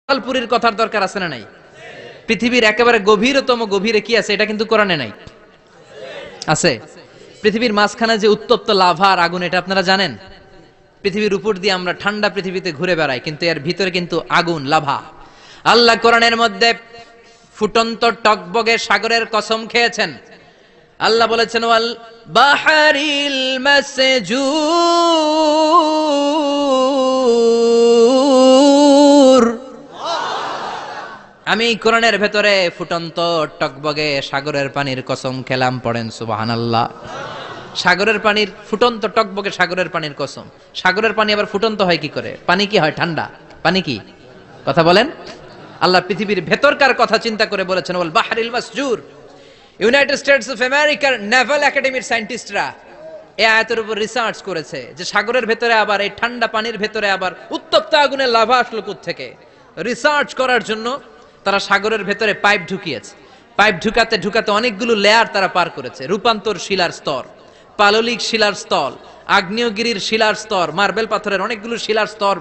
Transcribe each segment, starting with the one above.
পাতালপুরীর কথার দরকার আছে না নাই? পৃথিবীর একেবারে গভীরতম গভীরে কি আছে এটা কিন্তু কোরআনে নাই, আছে। পৃথিবীর মাঝখানে যে উত্তপ্ত লাভার আগুন, এটা আপনারা জানেন? পৃথিবীর উপর দিয়ে আমরা ঠান্ডা পৃথিবীতে ঘুরে বেড়াই, কিন্তু এর ভিতরে কিন্তু আগুন, লাভা। আল্লাহ কোরআনের মধ্যে ফুটন্ত টকবগে সাগরের কসম খেয়েছেন। আল্লাহ বলেছেন ওয়াল বাহরিল মাসজুর, আমি কোরআনের ভেতরে ফুটন্ত টকবগে সাগরের পানির কসম খেলাম। পড়েন সুবহানাল্লাহ। সাগরের পানির ফুটন্ত টকবগে সাগরের পানির কসম। সাগরের পানি আবার ফুটন্ত হয় কি করে? পানি কি হয়? ঠান্ডা। পানি কি? কথা বলেন। আল্লাহ পৃথিবীর ভেতরকার কথা চিন্তা করে বলেছেন ওয়াল বাহরিল মাসজুর। ইউনাইটেড স্টেটস অফ আমেরিকার নেভাল একাডেমির সায়েন্টিস্টরা এই আয়াতের উপর রিসার্চ করেছে যে সাগরের ভেতরে আবার এই ঠান্ডা পানির ভেতরে আবার উত্তপ্ত আগুনের লাভা আসলো কোত্থেকে। রিসার্চ করার জন্য তারা সাগরের ভেতরে পাইপ ঢুকিয়েছে। পাইপ ঢুকাতে ঢুকাতে অনেকগুলো লেয়ার তারা পার করেছে। রূপান্তর শিলার স্তর, পাললিক শিলার স্তর, আগ্নেয়গিরির শিলার স্তর, মার্বেল পাথরের অনেকগুলো শিলার স্তর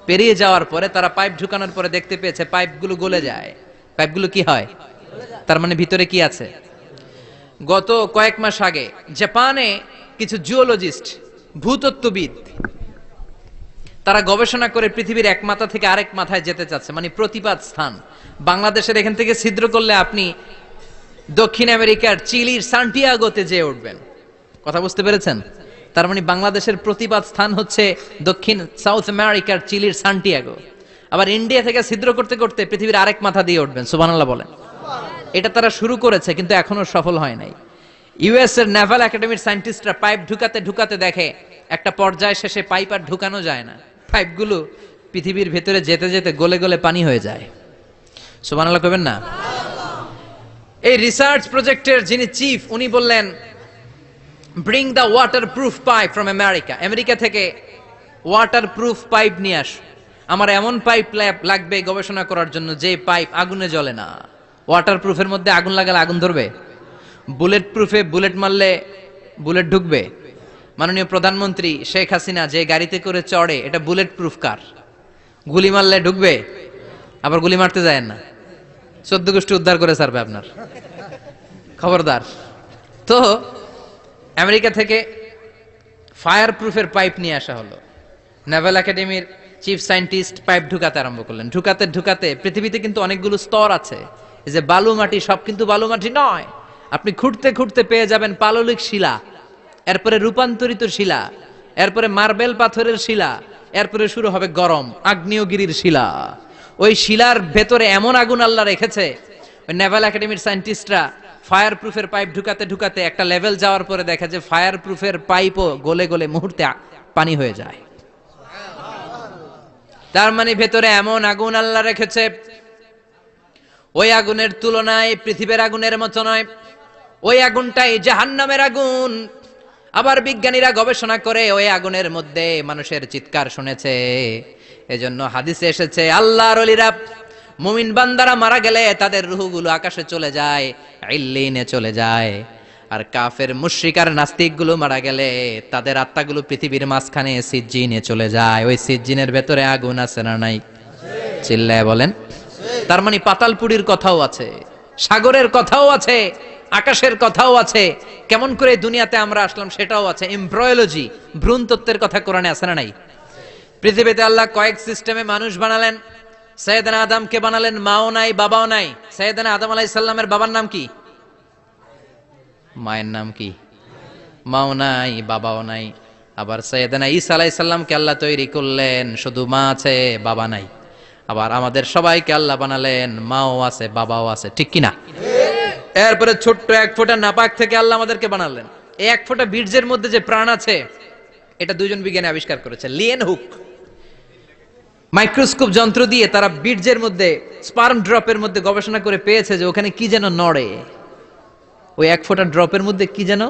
পেরিয়ে যাওয়ার পরে তারা পাইপ ঢুকানোর পরে দেখতে পেয়েছে পাইপগুলো গলে যায়। পাইপগুলো কি হয়? তার মানে ভিতরে কি আছে? গত কয়েক মাস আগে জাপানে কিছু জিওলজিস্ট, ভূতত্ত্ববিদ, তারা গবেষণা করে পৃথিবীর এক মাথা থেকে আরেক মাথায় যেতে চাচ্ছে, মানে প্রতিপাদ স্থান। বাংলাদেশের এখান থেকে ছিদ্র করলে আপনি দক্ষিণ আমেরিকার চিলির সান্টিয়াগোতে যেয়ে উঠবেন। কথা বুঝতে পেরেছেন? তার মানে বাংলাদেশের প্রতিপাদ স্থান হচ্ছে দক্ষিণ সাউথ আমেরিকার চিলির সান্টিয়াগো। আবার ইন্ডিয়া থেকে ছিদ্র করতে করতে পৃথিবীর আরেক মাথা দিয়ে উঠবেন। সুবহানাল্লাহ বলেন। এটা তারা শুরু করেছে, কিন্তু এখনো সফল হয় নাই। ইউএস এর নেভাল একাডেমির সায়েন্টিস্টরা পাইপ ঢুকাতে ঢুকাতে দেখে একটা পর্যায় শেষে পাইপ আর ঢুকানো যায় না। পাইপগুলো পৃথিবীর ভেতরে যেতে যেতে গলে গলে পানি হয়ে যায়। সুবহানাল্লাহ কইবেন না? এই রিসার্চ প্রজেক্টের যিনি চিফ, উনি বললেন bring the water proof pipe from America. America থেকে ওয়াটার প্রুফ পাইপ নিয়ে আস। আমার এমন পাইপ লাগবে গবেষণা করার জন্য যে পাইপ আগুনে জ্বলে না। ওয়াটার প্রুফের মধ্যে আগুন লাগালে আগুন ধরবে? বুলেট প্রুফে বুলেট মারলে বুলেট ঢুকবে? মাননীয় প্রধানমন্ত্রী শেখ হাসিনা যে গাড়িতে করে চড়ে, এটা বুলেট প্রুফ কার? গুলি মারলে ঢুকবে? আবার গুলি মারতে যায় না, 14 গোষ্ঠী উদ্ধার করে ছাড়বে আপনার, খবরদার। তো আমেরিকা থেকে ফায়ার প্রুফের পাইপ নিয়ে আসা হলো। নেভাল একাডেমির চিফ সায়েন্টিস্ট পাইপ ঢুকাতে আরম্ভ করলেন। ঢুকাতে ঢুকাতে পৃথিবীতে কিন্তু অনেকগুলো স্তর আছে। এই যে বালু মাটি, সব কিন্তু বালু মাটি নয়। আপনি খুঁড়তে খুঁড়তে পেয়ে যাবেন পাললিক শিলা, এরপরে রূপান্তরিত শিলা, এরপরে মার্বেল পাথরের শিলা, এরপরে শুরু হবে গরম আগ্নেয়গিরির শিলা। ওই শিলার ভেতরে এমন আগুন আল্লাহ রেখেছে, ওই নেভাল একাডেমির সায়েন্টিস্টরা ফায়ার প্রুফের পাইপ ঢুকাতে ঢুকাতে একটা লেভেল যাওয়ার পরে দেখে যে ফায়ার প্রুফের পাইপও গলে গলে মুহূর্তে পানি হয়ে যায়। তার মানে ভেতরে এমন আগুন আল্লাহ রেখেছে, ওই আগুনের তুলনায় পৃথিবীর আগুনের মতো নয়। ওই আগুনটাই জাহান্নামের আগুন। আবার বিজ্ঞানীরা গবেষণা করে ওই আগুনের মধ্যে মানুষের চিৎকার শুনেছে। এজন্য হাদিসে এসেছে আল্লাহর ওলিরা, মুমিন বান্দারা মারা গেলে তাদের রূহগুলো আকাশে চলে যায়, ইল্লিনে চলে যায়। আর কাফের মুশরিক আর নাস্তিক গুলো মারা গেলে তাদের আত্মাগুলো পৃথিবীর মাঝখানে সিজ্জিনে চলে যায়। ওই সিজ্জিনের ভেতরে আগুন আছে না নাই? চিল্লায় বলেন। তার মানে পাতালপুরীর কথাও আছে, সাগরের কথাও আছে, আকাশের কথাও আছে। কেমন করে দুনিয়াতে আমরা আসলাম সেটাও আছে। এমব্রায়োলজি, ভ্রূণ তত্ত্বের কথা কোরআনে আছে না নাই? পৃথিবীতে আল্লাহ কয়েক সিস্টেমে মানুষ বানালেন। সৈয়দনা আদমকে বানালেন, মাও নাই বাবাও নাই। সৈয়দনা আদম আলাইহিস সালামের বাবার নাম কি? মায়ের নাম কি? মাও নাই বাবাও নাই। আবার সৈয়দনা ঈসা আলাইহিস সালামকে আল্লাহ তৈরি করলেন, শুধু মা আছে বাবা নাই। আবার আমাদের সবাইকে আল্লাহ বানালেন, মাও আছে বাবাও আছে, ঠিক কি না? এরপরে ছোট্ট এক ফোঁটা নাপাক থেকে আল্লাহ আমাদেরকে বানালেন। এই এক ফোঁটা বীর্যের মধ্যে যে প্রাণ আছে, এটা দুইজন বিজ্ঞানী আবিষ্কার করেছে। লিয়েন হুক মাইক্রোস্কোপ যন্ত্র দিয়ে তারা বীর্যের মধ্যে, স্পার্ম ড্রপের মধ্যে গবেষণা করে পেয়েছে যে ওখানে কি যেন নড়ে। ওই এক ফোঁটা ড্রপের মধ্যে কি যেন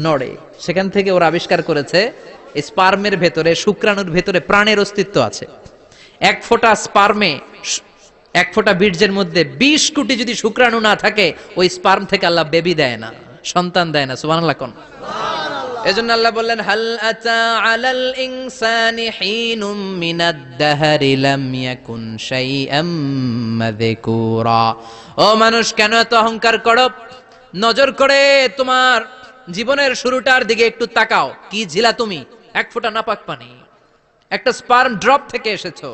নড়ে। সেখান থেকে ওরা আবিষ্কার করেছে এই স্পার্মের ভেতরে, শুক্রাণুর ভেতরে প্রাণের অস্তিত্ব আছে। এক ফোঁটা স্পার্মে, এক ফোঁটা বীর্যের মধ্যে 20 কোটি যদি শুক্রাণু না থাকে, ওই স্পার্ম থেকে আল্লাহ বেবি দেয় না, সন্তান দেয় না। সুবহানাল্লাহ কোন? এজন্য আল্লাহ বললেন হাল আতা আলাল ইনসানি হিনুম মিনাদ দাহরি লাম ইয়াকুন শাইআম মাযকুরা। ও মানুষ, কেন এত অহংকার করো? নজর করে তোমার জীবনের শুরুটার দিকে একটু তাকাও। কি ঝিলা তুমি? এক ফোঁটা নাপাক পানি, একটা স্পার্ম ড্রপ থেকে এসেছো।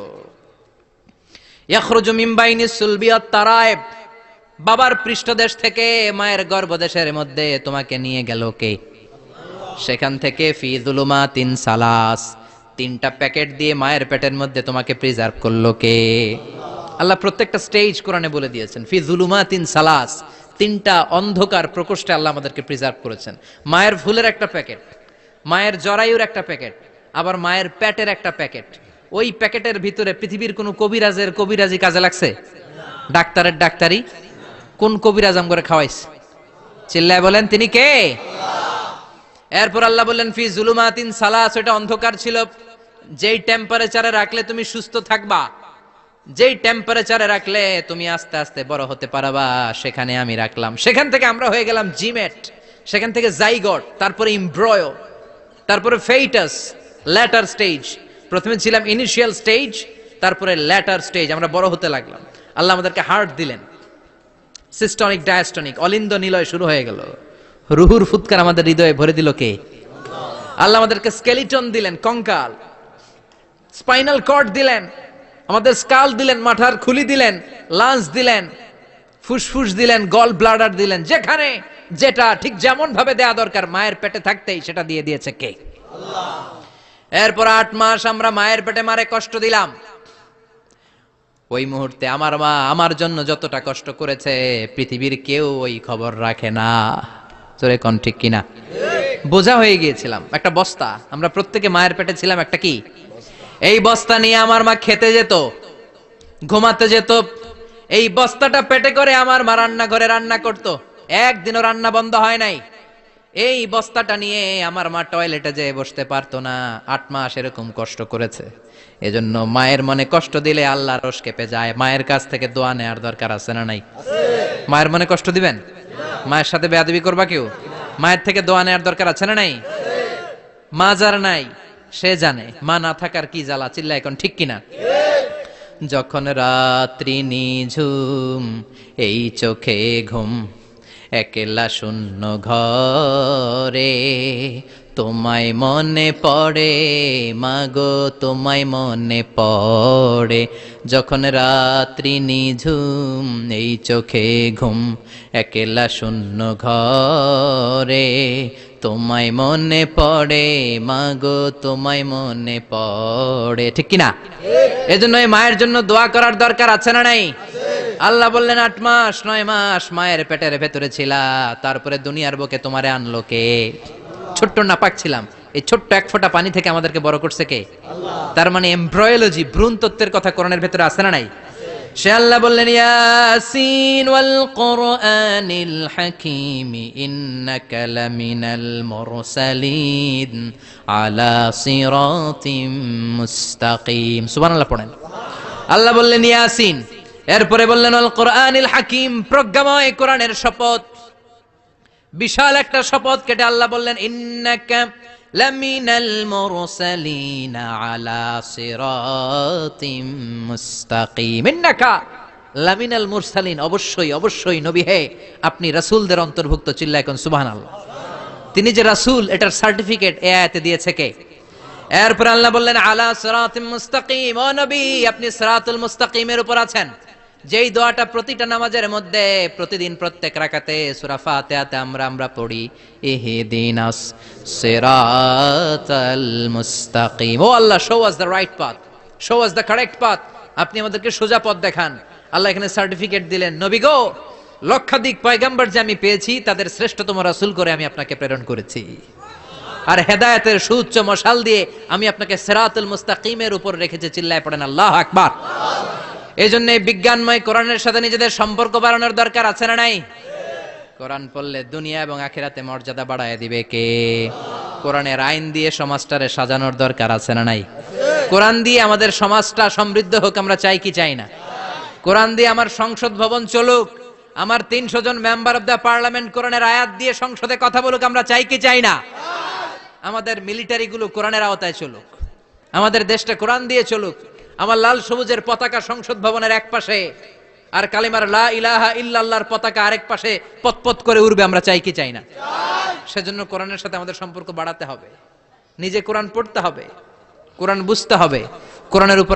ইয়াখরুজু মিন বাইনিস সুলবি ওয়াত তারায়েব, বাবার পৃষ্ঠদেশ থেকে মায়ের গর্ভদেশের মধ্যে তোমাকে নিয়ে গেল কে? সেখান থেকে ফি যুলুমাতিন সালাস, তিনটা প্যাকেট দিয়ে মায়ের পেটের মধ্যে তোমাকে প্রিজার্ভ করলো কে? আল্লাহ প্রত্যেকটা স্টেজ কোরআনে বলে দিয়েছেন। ফি যুলুমাতিন সালাস, তিনটা অন্ধকার প্রকোষ্ঠে আল্লাহ আমাদেরকে প্রিজার্ভ করেছেন। মায়ের ফুলের একটা প্যাকেট, মায়ের জরায়ুর একটা প্যাকেট, আবার মায়ের পেটের একটা প্যাকেট। ওই প্যাকেটের ভিতরে পৃথিবীর কোন কবিরাজের কবিরাজি কাজে লাগছে? ডাক্তারের ডাক্তারি? কোন কবিরাজ আম করে খাওয়াইছে? চিল্লায় বলেন তিনি কে? এরপর আল্লাহ বললেন ফি যুলুমাতিন সালাস, এটা অন্ধকার ছিল। যেই টেম্পারেচারে রাখলে তুমি সুস্থ থাকবা, যেই টেম্পারেচারে রাখলে তুমি আস্তে আস্তে বড় হতে পারবা, সেখানে আমি রাখলাম। সেখান থেকে আমরা হয়ে গেলাম জিমেট, সেখান থেকে জাইগট, তারপরে ইমব্রয়ো, তারপরে ফেইটাস, ল্যাটার স্টেজ। প্রথমে ছিলাম ইনিশিয়াল স্টেজ, তারপরে ল্যাটার স্টেজ, আমরা বড় হতে লাগলাম। আল্লাহ আমাদেরকে হার্ট দিলেন, সিস্টনিক ডায়াস্টনিক, অলিন্দ নিলয় শুরু হয়ে গেল। রুহুর ফুৎকার আমাদের হৃদয়ে ভরে দিল কে? আল্লাহ আমাদেরকে স্কেলিটন দিলেন, কঙ্কাল, স্পাইনাল কর্ড দিলেন, আমাদের স্কাল দিলেন, মাথার খুলি দিলেন, লাঞ্চ দিলেন, ফুসফুস দিলেন, গল ব্লাডার দিলেন। যেখানে যেটা ঠিক যেমন ভাবে দেয়া দরকার মায়ের পেটে থাকতেই সেটা দিয়ে দিয়েছে কে? আল্লাহ। এরপর 8 মাস আমরা মায়ের পেটে মারে কষ্ট দিলাম। ওই মুহূর্তে আমার মা আমার জন্য যতটা কষ্ট করেছে পৃথিবীর কেউ ওই খবর রাখে না। জোরে কোন ঠিক কিনা? বোঝা হয়ে গিয়েছিলাম, একটা বস্তা। আমরা প্রত্যেকে মায়ের পেটে ছিলাম একটা কি? এই বস্তা নিয়ে আমার মা খেতে যেত, ঘুমাতে যেত। এই বস্তাটা পেটে করে আমার মা রান্নাঘরে রান্না করত। একদিনও রান্না বন্ধ হয় নাই। এই বস্তাটা নিয়ে আমার মা টয়লেটে যেয়ে বসতে পারতো না। 8 মাস এরকম কষ্ট করেছে। এজন্য মায়ের মনে কষ্ট দিলে আল্লাহ রোষ কেঁপে যায়। মায়ের কাছ থেকে দোয়া নেওয়ার দরকার আছে না নাই? মায়ের মনে কষ্ট দিবেন? মায়ের সাথে বেয়াদবি করবা কেউ? মায়ের থেকে দোয়া নেওয়ার দরকার আছে না নাই? মা যার নাই সে জানে মা না থাকার কি জ্বালা। চিল্লা এখন ঠিক কিনা? যখন রাত্রি নিঝুম, এই চোখে ঘুম, একলা শূন্য ঘরে, তোমায় মনে পড়ে মাগো, তোমায় মনে পড়ে। যখন রাত্রি নিঝুম, এই চোখে ঘুম, একলা শূন্য ঘরে, তোমায় মনে পড়ে মাগো, তোমায় মনে পড়ে। ঠিক কিনা? এজন্য মায়ের জন্য দোয়া করার দরকার আছে না নাই? আল্লাহ বললেন 8 মাস 9 মাস মায়ের পেটের ভেতরে ছিলা, তারপরে দুনিয়ার বুকে তোমারে আনলো কে? ছোট্ট নাপাক ছিলাম, এই ছোট্ট এক ফোঁটা পানি থেকে আমাদেরকে বড় করছে কে? আল্লাহ। তার মানে এমব্রয়োলজি, ভ্রূণ তত্ত্বের কথা কোরআনের ভেতরে আছে না নাই? সে আল্লাহ বললেন ইয়াসিন ওয়াল কোরআনিল হাকীম ইন্নাকা লামিনাল মুরসালিন আলা সিরাতিম মুস্তাকিম। সুবহানাল্লাহ পড়েন। আল্লাহ বললেন ইয়াসিন, এরপরে বললেন আল কোরআনিল হাকীম, প্রজ্ঞাময় কোরআনের শপথ। বিশাল একটা শপথ কেটে আল্লাহ বললেন ইন্নাকা লামিনাল মুরসালিন আলা সিরাতিম মুস্তাকিম। ইন্নাকা লামিনাল মুরসালিন, অবশ্যই অবশ্যই নবী হে আপনি রাসূলদের অন্তর্ভুক্ত। চিল্লায় এখন সুবহানাল্লাহ। তিনি যে রাসূল এটার সার্টিফিকেট এই আয়াতে দিয়েছে কে? এরপর আল্লাহ বললেন আলা সিরাতিম মুস্তাকিম, ও নবী আপনি সিরাতুল মুস্তাকিমের উপর আছেন। যেই দোয়াটা প্রতিটা নামাজের মধ্যে প্রতিদিন প্রত্যেক রাকাতে সূরা ফাতিহাতে আমরা পড়ি, ইহদিনাস সিরাতাল মুস্তাকিম। ও Allah, show us the right path, show us the correct path. আপনি আমাদেরকে সোজা পথ দেখান। আল্লাহ এখানে সার্টিফিকেট দিলেন, নবী গো লক্ষাধিক পয়গম্বর যে আমি পেয়েছি তাদের শ্রেষ্ঠতম রাসূল করে আমি আপনাকে প্রেরণ করেছি। আর হেদায়েতের সুউচ্চ মশাল দিয়ে আমি আপনাকে সিরাতুল মুস্তাকিমের উপর রেখেছি। চিল্লায় পড়েন আল্লাহু আকবার। এই জন্য বিজ্ঞানময় কোরআনের সাথে নিজেদের সম্পর্ক বাড়ানোর দরকার আছে না নাই? কোরআন পড়লে দুনিয়া এবং আখিরাতে মর্যাদা বাড়ায় দিবে কে? কোরআনের আইন দিয়ে সমাজটারে সাজানোর দরকার আছে না নাই? কোরআন দিয়ে আমাদের সমাজটা সমৃদ্ধ হোক আমরা চাই কি চাই না? কোরআন দিয়ে আমার সংসদ ভবন চলুক, আমার 300 জন মেম্বার অফ দ্য পার্লামেন্ট কোরআনের আয়াত দিয়ে সংসদে কথা বলুক আমরা চাই কি চাই না? আমাদের মিলিটারি গুলো কোরআনের আওতায় চলুক, আমাদের দেশটা কোরআন দিয়ে চলুক। আমার লাল সবুজের পতাকা সংসদ ভবনের এক পাশে, আর কালিমার লা ইলাহা ইল্লাল্লাহর পতাকা আরেক পাশে পতপত করে উড়বে, আমরা চাই কি চাই না? সেজন্য কোরআনের সাথে আমাদের সম্পর্ক বাড়াতে হবে, নিজে কোরআন পড়তে হবে, কোরআন বুঝতে হবে, কোরআনের উপর